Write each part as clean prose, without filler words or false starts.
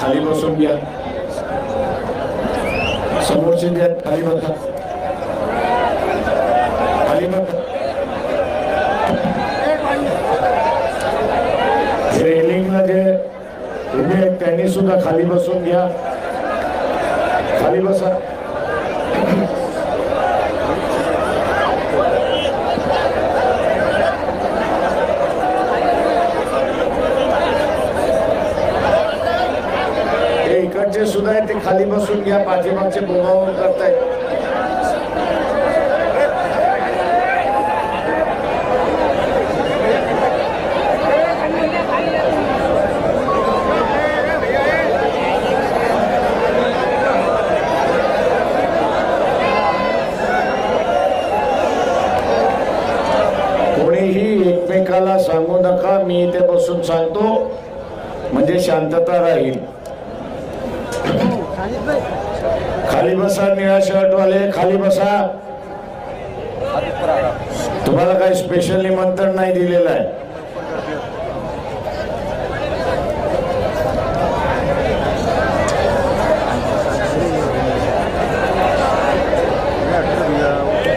खाली बसून घ्या. समोरचे द्या, खाली बसा, खाली बसा. रेलिंगला जे उभे आहेत त्यांनी सुद्धा खाली बसून घ्या, खाली बसा. इकडचे सुद्धा आहे ते खाली बसून घ्या, पाठीमागचे बोंबाबोंब करतायत. कोणीही एकमेकाला सांगू नका, मी इथे बसून सांगतो म्हणजे शांतता राहील. खाली बसा, निळा शर्ट वाले खाली बसा. तुम्हाला काही स्पेशल निमंत्रण नाही दिलेलं आहे.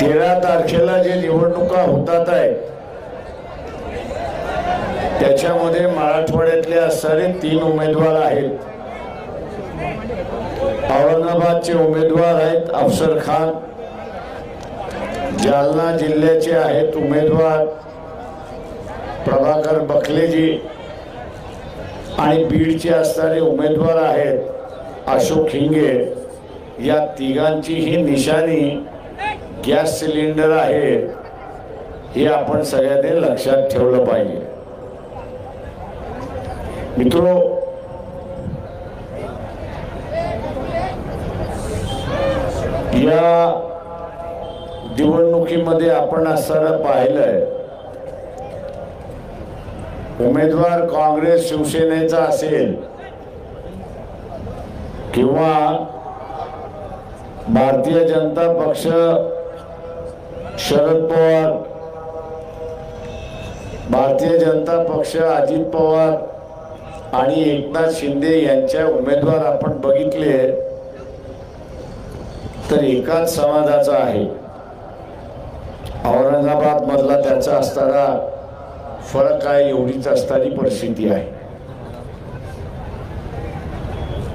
तेरा तारखेला जे निवडणुका होतात आहेत त्याच्यामध्ये मराठवाड्यातले असणारे 3 उमेदवार आहेत. औरंगाबादचे उमेदवार आहेत अफसर खान, जालना जिल्ह्याचे आहेत उमेदवार प्रभाकर बखलेजी आणि बीडचे असणारे उमेदवार आहेत अशोक हिंगे. या तिघांची ही निशाणी गॅस सिलेंडर आहे, हे आपण सगळ्यांनी लक्षात ठेवलं पाहिजे. मित्रो, या निवडणुकीमध्ये आपण असं पाहिलंय, उमेदवार काँग्रेस शिवसेनेचा असेल किंवा भारतीय जनता पक्ष शरद पवार, भारतीय जनता पक्ष अजित पवार आणि एकनाथ शिंदे यांच्या उमेदवार आपण बघितले तर एकाच समाजाचा आहे. औरंगाबाद मधला त्याचा असताना फरक आहे, एवढीच असणारी परिस्थिती आहे.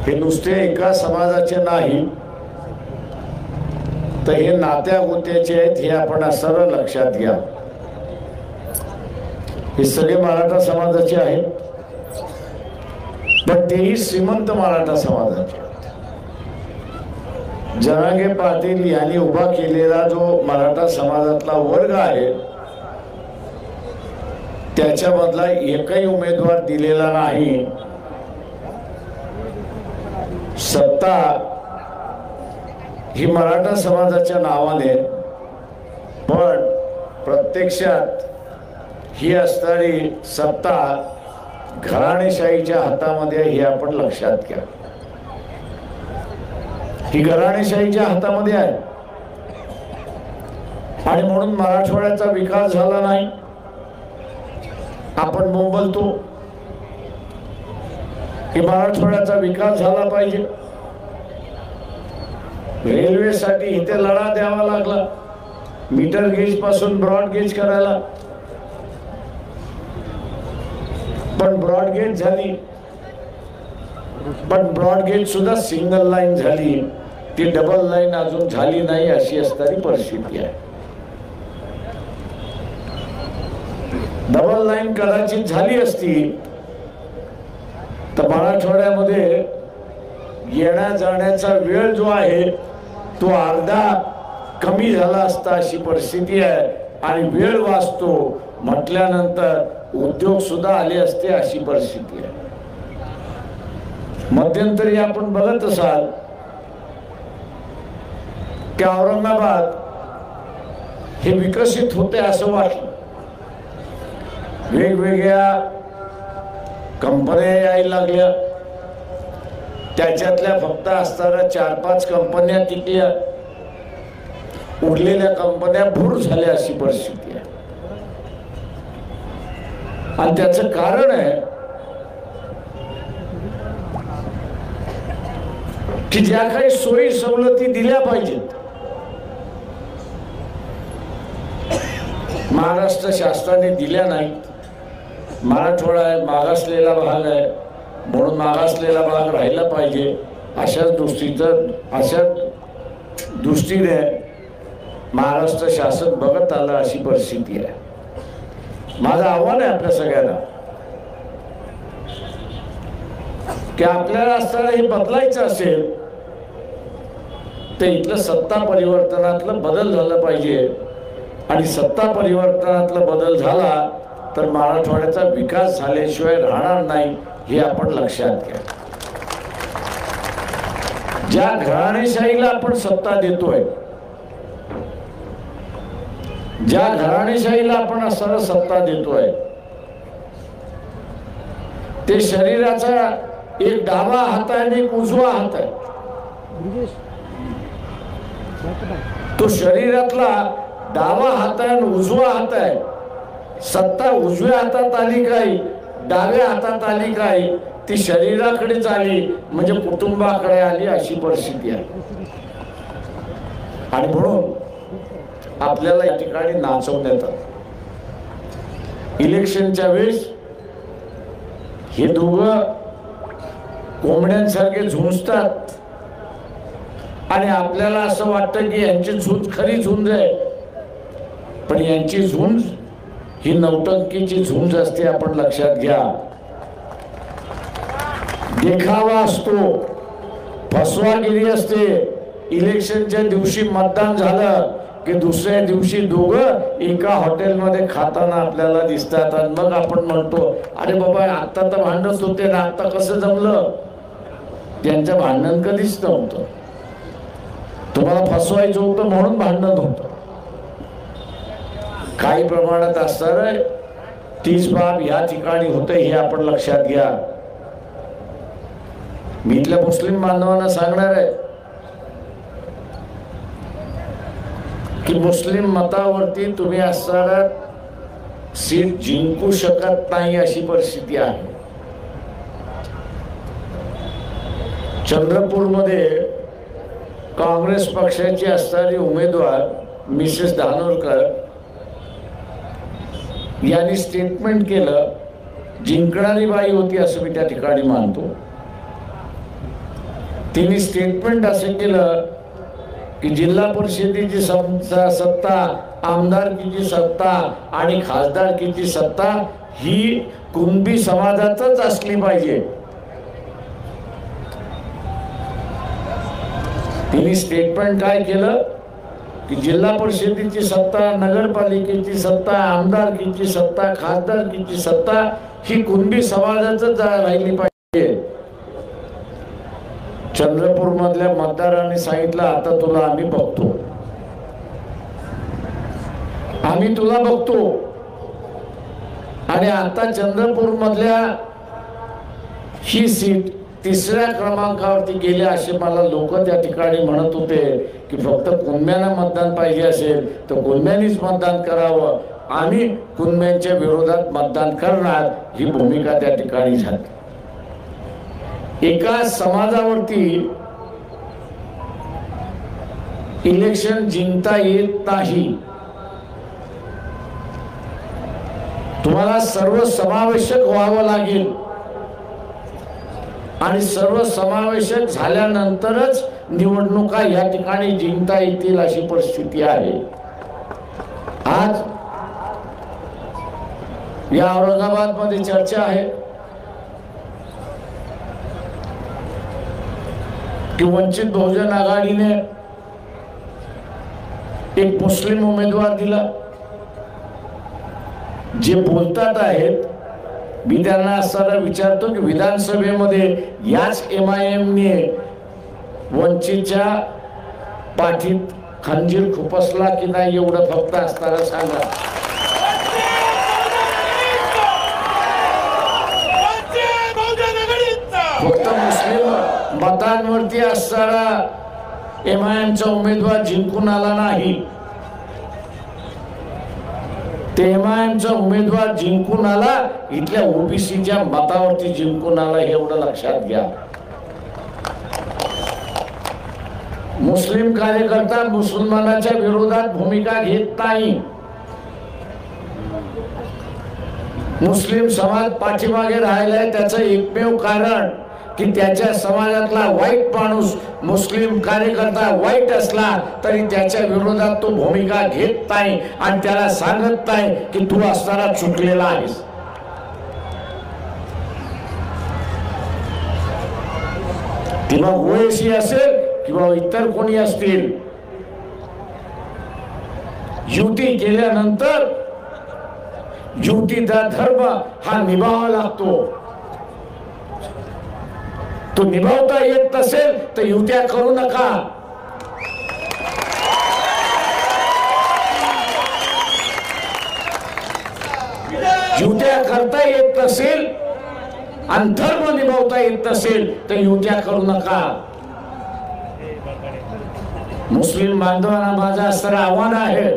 हे नुसते एका समाजाचे नाही तर हे नात्या गोत्याचे आहेत, हे आपण सर्व लक्षात घ्या. हे सगळे मराठा समाजाचे आहेत, पण तेही श्रीमंत मराठा समाजाचे. जरांगे पाटील यांनी उभा केलेला जो मराठा समाजातला वर्ग आहे त्याच्यामधला एकही उमेदवार दिलेला नाही. सत्ता ही मराठा समाजाच्या नावाने, पण प्रत्यक्षात ही असणारी सत्ता घराणेशाहीच्या हातामध्ये, हे आपण लक्षात घ्या. ही घराणेशाहीच्या हातामध्ये आहे आणि म्हणून मराठवाड्याचा विकास झाला नाही. आपण बोंबलतो की मराठवाड्याचा विकास झाला पाहिजे. रेल्वेसाठी इथे लढा द्यावा लागला, मीटर गेज पासून ब्रॉड गेज करायला, पण ब्रॉड गेज झाली, पण ब्रॉड गेज सुद्धा सिंगल लाईन झाली, ती डबल लाईन अजून झाली नाही, अशी असणारी परिस्थिती आहे. डबल लाईन कदाचित झाली असती तर मराठवाड्यामध्ये येण्या जाण्याचा वेळ जो आहे तो अर्धा कमी झाला असता, अशी परिस्थिती आहे. आणि वेळ वाचतो म्हटल्यानंतर उद्योग सुद्धा आले असते, अशी परिस्थिती आहे. मध्यंतरी आपण बघत असाल की औरंगाबाद हे विकसित होते असं वाटलं. वेगवेगळ्या कंपन्या यायला लागल्या, त्याच्यातल्या फक्त असणाऱ्या 4-5 कंपन्या टिकल्या, उरलेल्या कंपन्या भूर झाल्या, अशी परिस्थिती आहे. आणि त्याचं कारण आहे की ज्या काही सोयी सवलती दिल्या पाहिजेत महाराष्ट्र शासनाने दिल्या नाहीत। मराठवाडा आहे, मागासलेला भाग आहे, म्हणून मागासलेला भाग राहिला पाहिजे अशा दृष्टीने महाराष्ट्र शासन बघत आलं, अशी परिस्थिती आहे। माझं आव्हान आहे आपल्या सगळ्यांना की आपल्याला असताना हे बदलायचं असेल तर इथलं सत्ता परिवर्तनातलं बदल झालं पाहिजे, आणि सत्ता परिवर्तनातला बदल झाला तर मराठवाड्याचा विकास झाल्याशिवाय राहणार नाही, हे आपण लक्षात घ्या। ज्या घराणेशाहीला आपण सत्ता देतोय, ज्या घराणेशाहीला आपण असताना सत्ता देतोय, ते शरीराचा एक डावा हात आहे आणि एक उजवा हात आहे। तो शरीरातला डावा हात आहे आणि उजवा हात आहे। सत्ता उजव्या हातात आली काय, डाव्या हातात आली काय, ती शरीराकडेच आली म्हणजे कुटुंबाकडे आली, अशी परिस्थिती आहे। आणि म्हणून आपल्याला या ठिकाणी नाचवण्यात येतं। इलेक्शनच्या वेळेस हे दोघं कोंबड्यांसारखे झुंजतात आणि आपल्याला असं वाटतं की यांची झुंज खरी झुंज आहे, पण यांची झुंज ही नौटंकीची झुंज असते, आपण लक्षात घ्या। देखावा असतो, फसवागिरी असते। इलेक्शनच्या दिवशी मतदान झालं की दुसऱ्या दिवशी दोघं एका हॉटेलमध्ये खाताना आपल्याला दिसतात, आणि मग आपण म्हणतो अरे बाबा आता तर भांडत होते ना, आता कसं जमलं? त्यांचं भांडण कधीच नव्हतं, तुम्हाला फसवायचं होतं म्हणून भांडण होतं। काही प्रमाणात असणार तीच बाब या ठिकाणी होते, हे आपण लक्षात घ्या। मी इथल्या मुस्लिम बांधवांना सांगणार आहे की मुस्लिम मतावरती तुम्ही असणारा सीट जिंकू शकत नाही, अशी परिस्थिती आहे। चंद्रपूरमध्ये काँग्रेस पक्षाची असणारी उमेदवार मिसेस धानोरकर यांनी स्टेटमेंट केलं, जिंकणारी बाई होती असं मी त्या ठिकाणी मानतो। तिने स्टेटमेंट असं केलं की जिल्हा परिषदेची सत्ता, आमदारकीची सत्ता आणि खासदारकीची सत्ता ही कुणबी समाजातच असली पाहिजे। तिने स्टेटमेंट काय केलं की जिल्हा परिषदेची सत्ता, नगरपालिकेची सत्ता, आमदारकीची सत्ता, खासदारकीची सत्ता ही कुणबी समाजातच राहिली पाहिजे। चंद्रपूर मधल्या मतदारांनी सांगितलं आता तुला आम्ही बघतो, आम्ही तुला बघतो। आणि आता चंद्रपूर मधल्या ही सीट तिसऱ्या क्रमांकावरती गेले असे मला लोक त्या ठिकाणी म्हणत होते की फक्त कुणब्यांना मतदान पाहिजे असेल तर कुणब्यांनीच मतदान करावं, आम्ही कुणब्यांच्या विरोधात मतदान करणार, ही भूमिका त्या ठिकाणी झाली। एका समाजावरती इलेक्शन जिंकता येत नाही, तुम्हाला सर्वसमावेशक व्हावं लागेल, आणि सर्वसमावेशक झाल्यानंतरच निवडणुका या ठिकाणी जिंकता येतील, अशी परिस्थिती आहे। आज या औरंगाबाद मध्ये चर्चा आहे की वंचित बहुजन आघाडीने एक मुस्लिम उमेदवार दिला। जे बोलतात आहेत मी त्यांना असताना विचारतो की विधानसभेमध्ये याच MIM ने वंचितच्या पाठीत खंजीर खुपसला की नाही, एवढं फक्त असताना सांगा। फक्त मुस्लिम मतांवरती असणारा MIMचा उमेदवार जिंकून आला नाही, ते MIMचा उमेदवार जिंकून आला, इथल्या OBCच्या मतावरती जिंकून आला, हे एवढं लक्षात घ्या। मुस्लिम कार्यकर्ता मुसलमानाच्या विरोधात भूमिका घेत नाही. मुस्लिम समाज पाठीमागे राहिलाय त्याचं एकमेव कारण की त्याच्या समाजातला वाईट माणूस मुस्लिम कार्यकर्ता वाईट असला तरी त्याच्या विरोधात तो भूमिका घेत नाही आणि त्याला सांगत नाही की तू असताना चुकलेला आहेस. ती मग ओएसी असेल किंवा इतर कोणी असतील, युती केल्यानंतर युतीचा धर्म हा निभावावा लागतो. तो निभावता येत नसेल तर युत्या करू नका. युत्या करता येत नसेल आणि धर्म निभावता येत नसेल तर युत्या करू नका. मुस्लिम बांधवांना माझं असं आव्हान आहे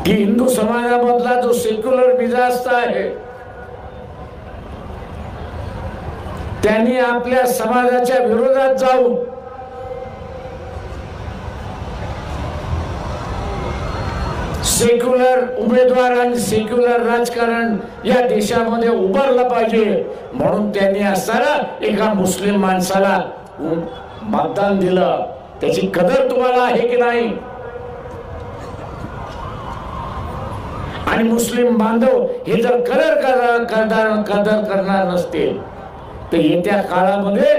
की हिंदू समाजामधला जो सेक्युलर मिजाज आहे त्यांनी आपल्या समाजाच्या विरोधात जाऊन सेक्युलर उमेदवार आणि सेक्युलर राजकारण या देशामध्ये उभारलं पाहिजे. म्हणून त्यांनी असताना एका मुस्लिम माणसाला मतदान दिलं. त्याची कदर तुम्हाला आहे की नाही? आणि मुस्लिम बांधव हे जर कदर करणार नसतील तर येत्या काळामध्ये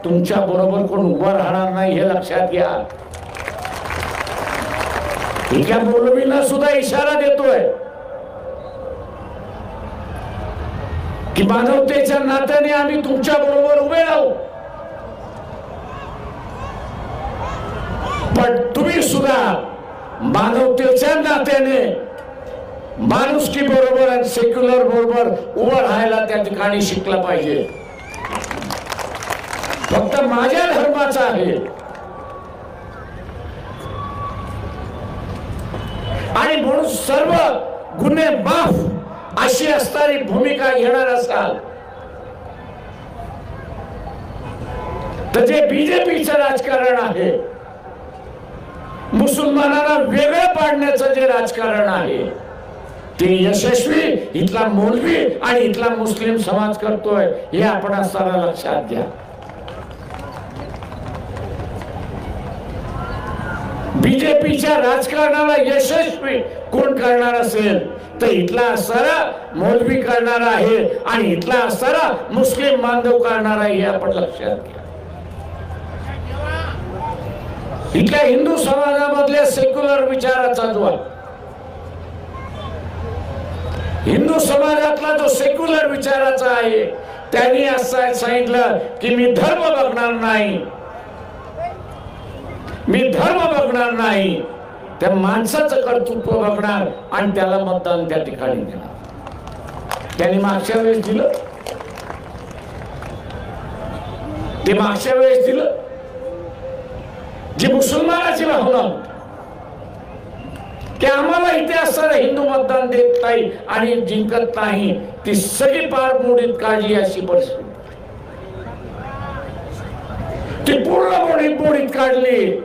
तुमच्या बरोबर कोण उभं राहणार नाही हे लक्षात घ्या. एका मौलवीला सुद्धा इशारा देतोय की मानवतेच्या नात्याने आम्ही तुमच्या बरोबर उभे राहू, पण तुम्ही सुद्धा मानवतेच्या नात्याने माणुसकी बरोबर आणि सेक्युलर बरोबर उभं राहायला त्या ठिकाणी शिकलं पाहिजे. फक्त माझ्या धर्माचा आहे आणि म्हणून सर्व गुन्हे माफ अशी असणारी भूमिका घेणार असाल तर जे बीजेपीचं राजकारण आहे, मुसलमानांना वेगळं पाडण्याचं जे राजकारण आहे ते यशस्वी इथला मौलवी आणि इथला मुस्लिम समाज करतोय हे आपण असताना लक्षात घ्या. बीजेपीच्या राजकारणाला यशस्वी कोण करणार असेल तर इथला असणारा मौलवी करणार आहे आणि इथला असणारा मुस्लिम बांधव करणार आहे हे आपण लक्षात घ्या. इथल्या हिंदू समाजामधल्या सेक्युलर विचाराचा जो आहे, हिंदू समाजातला जो सेक्युलर विचाराचा आहे त्यांनी असं सांगितलं की मी धर्म बघणार नाही, मी धर्म बघणार नाही, त्या माणसाचं कर्तृत्व बघणार आणि त्याला मतदान त्या ठिकाणी देणार. त्यांनी मागच्या वेळेस दिलं, ते मागच्या वेळेस दिलं. जी मुसलमानाची भावना की आम्हाला इथे असताना हिंदू मतदान देत नाही आणि जिंकत नाही, ती सगळी पार मोडीत काढली अशी परिस्थिती, ती पूर्ण मोडीत काढली.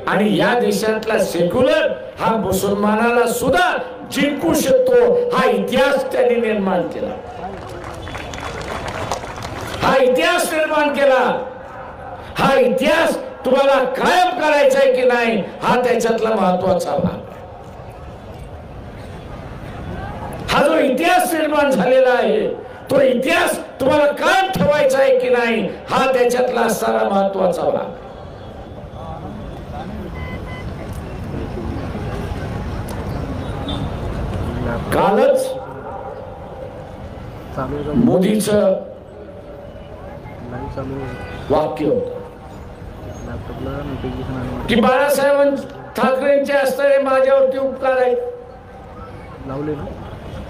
आणि या देशातला सेक्युलर हा मुसलमानाला सुद्धा जिंकू शकतो हा इतिहास त्यांनी निर्माण केला, हा इतिहास निर्माण केला. हा इतिहास तुम्हाला कायम करायचा आहे की नाही हा त्याच्यातला महत्वाचा भाग. हा जो इतिहास निर्माण झालेला आहे तो इतिहास तुम्हाला कायम ठेवायचा आहे की नाही हा त्याच्यातला असणारा महत्वाचा भाग. कालच मोदीचं वाक्य होतं की बाळासाहेब ठाकरेंचे असणारे माझ्यावरती उपकार आहेत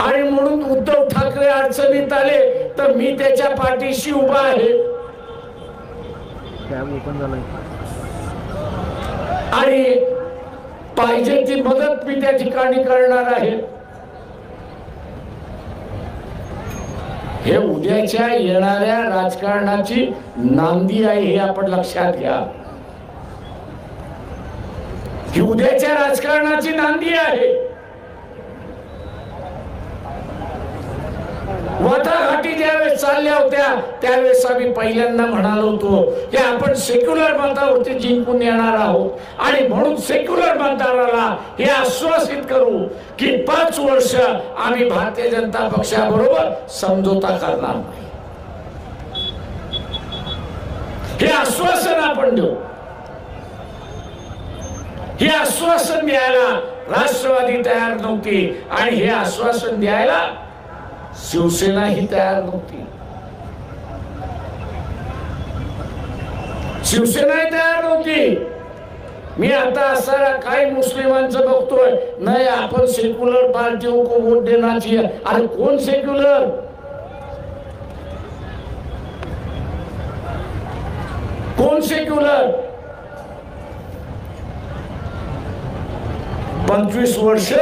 आणि म्हणून उद्धव ठाकरे अडचणीत आले तर मी त्याच्या पाठीशी उभा आहे आणि पाहिजे ती मदत मी त्या ठिकाणी करणार आहे. हे उद्याच्या येणाऱ्या राजकारणाची नांदी आहे, हे आपण लक्षात घ्या. ही उद्याच्या राजकारणाची नांदी आहे. वाटाघाटी ज्यावेळेस चालल्या होत्या त्यावेळेस आम्ही पहिल्यांदा म्हणालो होतो की आपण सेक्युलर मतावरती जिंकून येणार आहोत, आणि म्हणून सेक्युलर मतदाराला हे आश्वासित करू की 5 वर्ष आम्ही भारतीय जनता पक्षाबरोबर समझोता करणार नाही. हे आश्वासन आपण देऊ. हे आश्वासन द्यायला राष्ट्रवादी तयार नव्हती, आणि हे आश्वासन द्यायला शिवसेना ही तयार नव्हती. शिवसेना ही तयार नव्हती. मी आता असं काही मुस्लिमांचं बघतोय, नाही आपण सेक्युलर पार्टियों को वोट देना चाहिए. अरे कोण सेक्युलर? कोण सेक्युलर? 25 वर्ष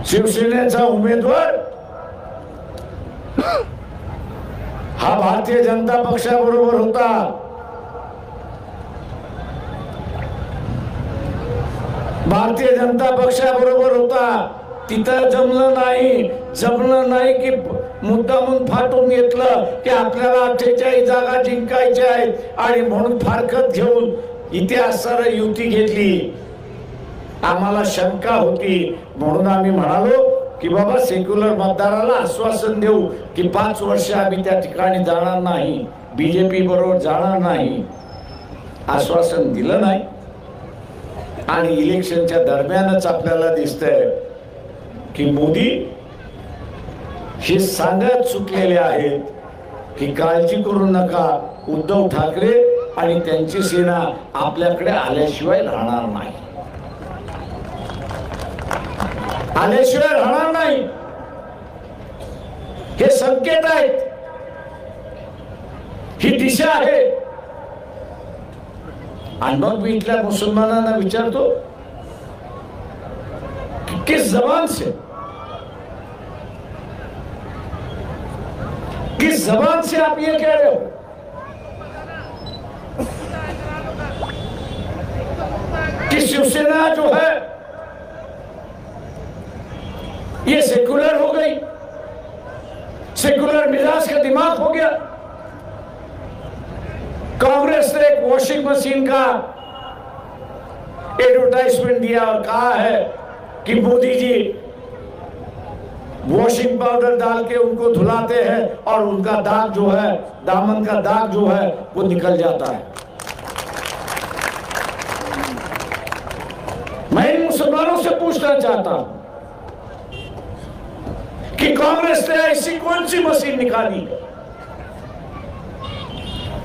शिवसेनेचा उमेदवार हा भारतीय जनता पक्षाबरोबर होता. भारतीय जनता पक्षाबरोबर होता. तिथं जमलं नाही की मुद्दामून फाटून घेतलं की आपल्याला 48 जागा जिंकायच्या आहेत, आणि म्हणून फारकत घेऊन इतिहासाला युती घेतली. आम्हाला शंका होती, म्हणून आम्ही म्हणालो की बाबा सेक्युलर मतदाराला आश्वासन देऊ की 5 वर्ष आम्ही त्या ठिकाणी जाणार नाही, बीजेपी बरोबर जाणार नाही. आश्वासन दिलं नाही, आणि इलेक्शनच्या दरम्यानच आपल्याला दिसतंय की मोदी हे सांगत चुकलेले आहेत की काळजी करू नका, उद्धव ठाकरे आणि त्यांची सेना आपल्याकडे आल्याशिवाय राहणार नाही, आल्याशिवाय राहणार नाही. हे संकेत आहेत, ही दिशा आहे. आणि मग मी इथल्या मुसलमानांना विचारतो कि किस जबान से आप ये कह रहे हो? कि शिवसेना जो है ये सेक्युलर हो गई, सेक्युलर मिजाज का दिमाग हो गया. कांग्रेस ने एक वॉशिंग मशीन का एडवर्टाइजमेंट दिया और कहा है कि मोदी जी वॉशिंग पाउडर डाल के उनको धुलाते हैं और उनका दाग जो है, दामन का दाग जो है वो निकल जाता है. मैं इन मुसलमानों से पूछना चाहता हूं कि कांग्रेस ने ऐसी कौन सी मशीन निकाली है,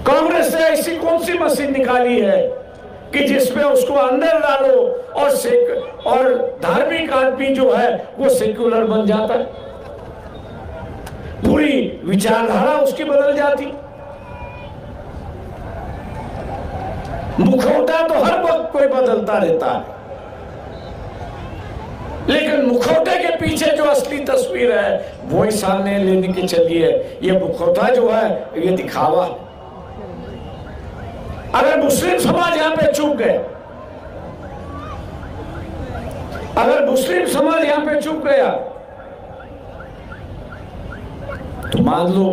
कांग्रेस ने ऐसी कौन सी मशीन निकाली है कि जिसमें उसको अंदर डालो और धार्मिक आदमी जो है वो सेक्युलर बन जाता है, पूरी विचारधारा उसकी बदल जाती. मुखौटा तो हर वक्त कोई बदलता रहता है, लेकिन मुखौटे के पीछे जो असली तस्वीर है वो ही सामने लेने की चलिए. ये मुखौटा जो है ये दिखावा. अगर मुस्लिम समाज यहां पे चूक गए, अगर मुस्लिम समाज यहां पे चूक गया तो मान लो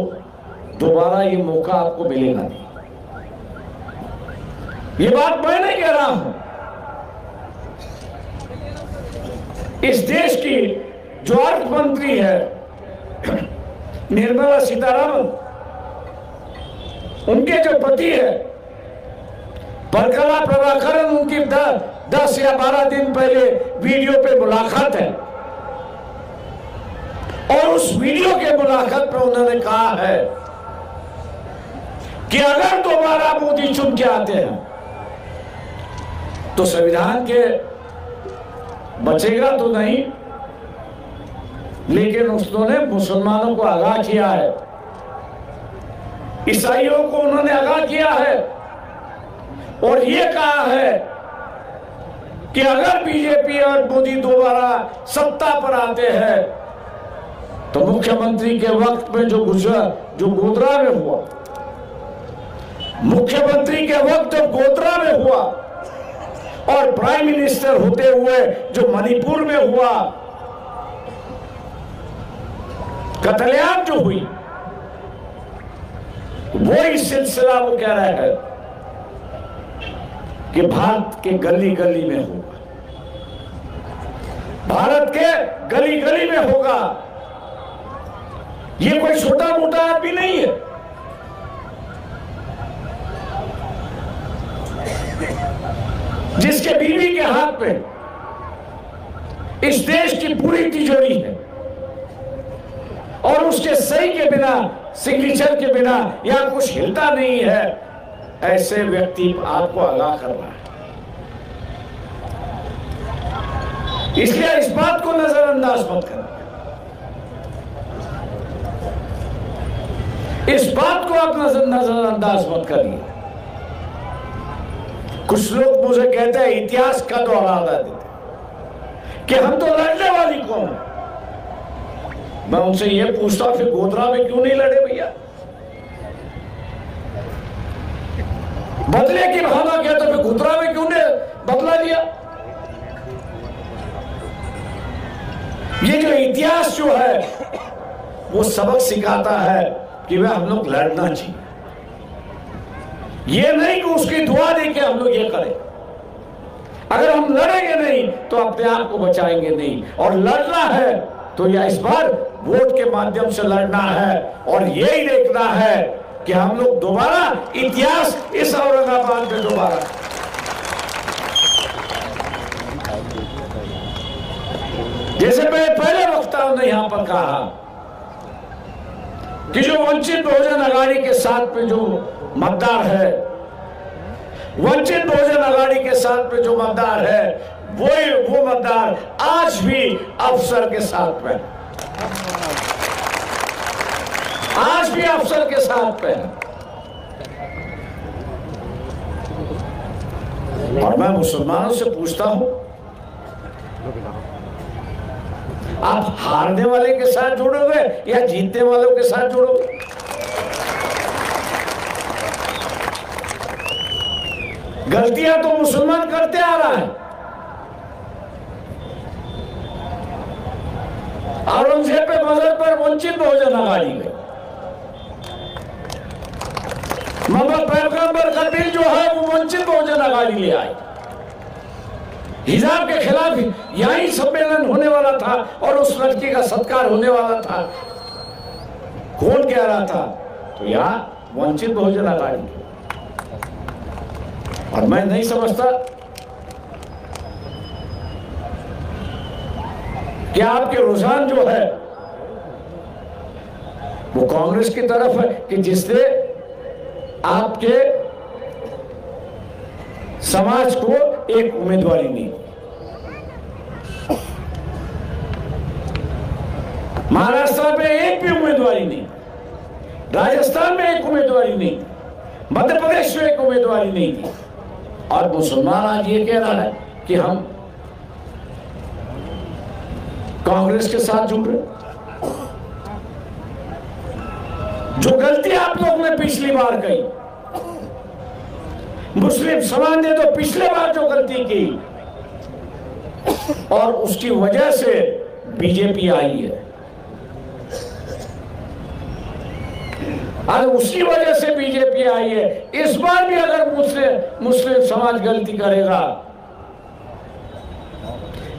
दोबारा ये मौका आपको मिलेगा नहीं. ये बात मैं नहीं कह रहा हूं, इस देश की जो अर्थ मंत्री है निर्मला सीतारामन, उनके जो पति है परकला प्रभाकरन, उनकी 10 या 12 दिन पहले वीडियो पे मुलाकात है, और उस वीडियो के मुलाकात पर उन्होंने कहा है कि अगर दोबारा मोदी चुन के आते हैं तो संविधान के बचेगा तो नहीं, लेकिन उन्होंने मुसलमानों को आगाह किया है, ईसाइयों को उन्होंने आगाह किया है, और ये कहा है कि अगर बीजेपी और मोदी दोबारा सत्ता पर आते हैं तो मुख्यमंत्री के वक्त में जो गोधरा में हुआ, मुख्यमंत्री के वक्त जब गोधरा में हुआ और प्राइम मिनिस्टर होते हुए जो मणिपुर में हुआ, कत्लेआम जो हुई, वो ही सिलसिला वो कह रहा है कि भारत के गली गली में होगा, भारत के गली गली में होगा। ये कोई छोटा मोटा आदमी नहीं है। जिसके बीवी के हाथ में इस देश की पूरी तिजोरी है और उसके सही के बिना, सिग्नेचर के बिना या कुछ हिलता नहीं है, ऐसे व्यक्ति आपको आगाह कर रहा है। इसलिए इस बात को नजरअंदाज मत करें, इस बात को आप नजरअंदाज मत करिए। कुछ लोग मुझे कहते हैं इतिहास का दोहराता देते कि हम तो लड़ने वाली कौन है। मैं उनसे ये पूछता फिर गोधरा में क्यों नहीं लड़े भैया? बदले की भावना क्या, तो फिर गोधरा में क्यों ने बदला लिया? ये जो इतिहास जो है वो सबक सिखाता है कि वह हम लोग लड़ना चाहिए। ये नहीं कि उसकी दुआ दे के हम लोग ये करें। अगर हम लड़ेंगे नहीं तो अपने आप को बचाएंगे नहीं, और लड़ना है तो या इस बार वोट के माध्यम से लड़ना है और यही देखना है कि हम लोग दोबारा इतिहास इस औरंगाबाद में दोबारा। जैसे मैं पहले वक्ताओं ने यहां पर कहा कि जो वंचित बहुजन अघाड़ी के साथ में जो मतदार है, वंचित बहुजन अघाड़ी के साथ में जो मतदार है, वो मतदार आज भी अफसर के साथ में, आज भी अफसर के साथ में। और मैं मुसलमानों से पूछता हूं, आप हारने वाले के साथ जुड़ोगे या जीतने वालों के साथ जुड़ोगे? गलतियां तो मुसलमान करते आ रहा है। औरंगजेब पे मजहब पर वंचित बहुजन अघाड़ी गए। मोहम्मद पैगंबर का बिल जो है वो वंचित बहुजन अघाड़ी ले आए। हिजाब के खिलाफ यही सम्मेलन होने वाला था और उस लड़की का सत्कार होने वाला था। कौन कह रहा था? तो यहाँ वंचित बहुजन अघाड़ी। और मैं नहीं समझता कि आपके रुझान जो है वो कांग्रेस की तरफ है कि जिसने आपके समाज को एक उम्मीदवारी दी। महाराष्ट्र में एक भी उम्मीदवारी नहीं, राजस्थान में एक उम्मीदवारी नहीं, मध्य प्रदेश में एक उम्मीदवारी नहीं थी। और मुसलमान आज ये कह रहा है कि हम कांग्रेस के साथ जुड़ रहे। जो गलती आप लोग ने पिछली बार की, मुस्लिम समाज ने तो पिछले बार जो गलती की और उसकी वजह से बीजेपी आई है, और उसकी वजह से बीजेपी आई है। इस बार भी अगर मुस्लिम समाज गलती करेगा,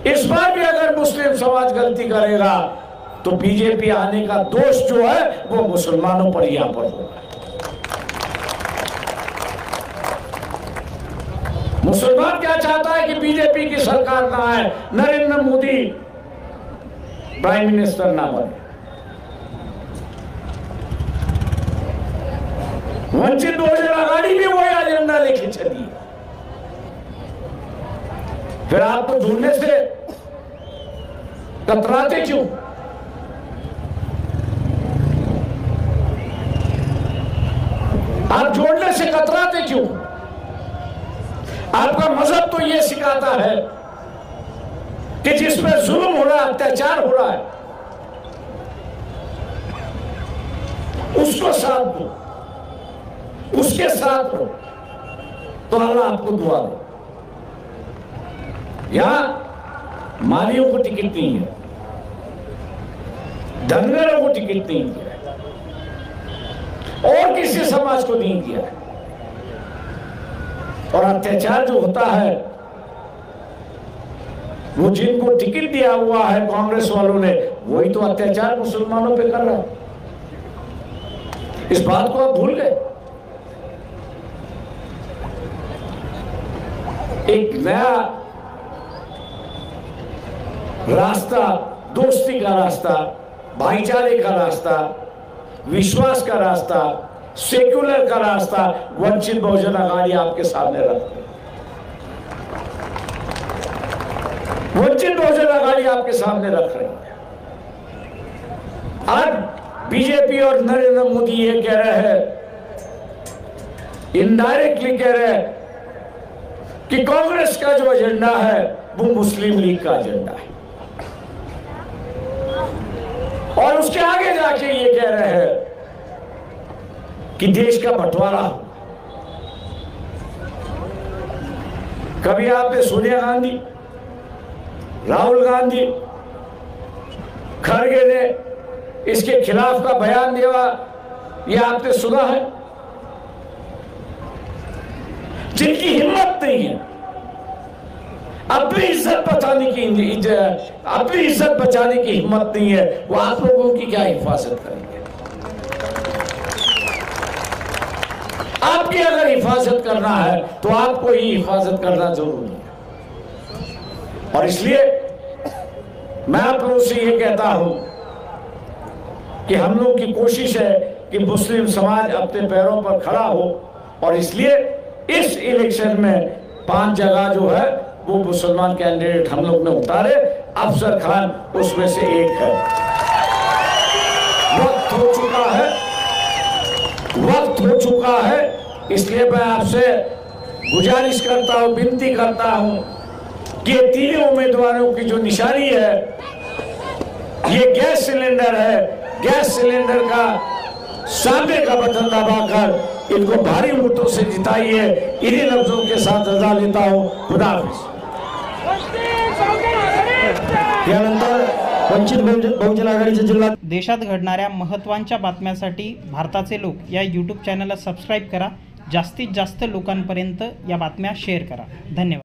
इस बार भी अगर मुस्लिम समाज गलती करेगा तो बीजेपी आने का दोष जो है वो मुसलमानों पर यहां पर होगा। मुसलमान क्या चाहता है कि बीजेपी की सरकार ना आए, नरेंद्र मोदी प्राइम मिनिस्टर ना बने। वंचित बहुजन अघाड़ी भी वही एजेंडा लेके चली। फिर आप तो जुड़ने से कतराते क्यों? आप जोड़ने से कतराते क्यों? आपका मजहब तो ये सिखाता है कि जिसमें जुल्म हो रहा है, अत्याचार हो रहा है, उसको साथ दो, उसके साथ हो, तो अल्लाह आपको दुआ दे। यहां मालियों को टिकट नहीं है, धनगरों को टिकट नहीं दिया, और किसी समाज को नहीं दिया। और अत्याचार जो होता है वो जिनको टिकट दिया हुआ है कांग्रेस वालों ने, वही तो अत्याचार मुसलमानों पे कर रहा है। इस बात को आप भूल गए। एक नया रास्ता, दोस्ती का रास्ता, भाईचारे का रास्ता, विश्वास का रास्ता, सेक्युलर का रास्ता वंचित बहुजन अघाड़ी आपके सामने रखते हैं। वंचित बहुजन अघाड़ी आपके सामने रख रही है। आज बीजेपी और नरेंद्र मोदी ये कह रहे हैं, इनडायरेक्टली कह रहे हैं कि कांग्रेस का जो एजेंडा है वो मुस्लिम लीग का एजेंडा है, और उसके आगे जाके ये कह रहे हैं कि देश का बंटवारा हो। कभी आपने सोनिया गांधी, राहुल गांधी, खड़गे ने इसके खिलाफ का बयान दिया, ये आपने सुना है? जिनकी हिम्मत नहीं है अपनी इज्जत बचाने की, अपनी इज्जत बचाने की हिम्मत नहीं है, वो आप लोगों की क्या हिफाजत करेंगे? आपकी अगर हिफाजत करना है तो आपको ही हिफाजत करना जरूरी है। और इसलिए मैं आप लोगों से ये कहता हूं कि हम लोग की कोशिश है कि मुस्लिम समाज अपने पैरों पर खड़ा हो, और इसलिए इस इलेक्शन में 5 जगह जो है वो मुसलमान कैंडिडेट हम लोग ने उतारे। अफसर खान उसमें से एक है। वक्त हो चुका है, वक्त हो चुका है। इसलिए मैं आपसे गुजारिश करता हूं, विनती करता हूं कि तीनों उम्मीदवारों की जो निशानी है ये गैस सिलेंडर है। गैस सिलेंडर का सामने का बटन दबाकर इनको भारी वोटों से जिताइए। इन्हीं लफ्जों के साथ रजा लेता हूं। खुदा हाफिज। यानंतर वंचित बहुजन आघाडीचे जिल्हा देशात घडणाऱ्या महत्त्वाच्या बातम्यांसाठी भारताचे लोक या यूट्यूब चॅनलला सबस्क्राईब करा। जास्तीत जास्त लोकांपर्यंत या बातम्या शेअर करा। धन्यवाद।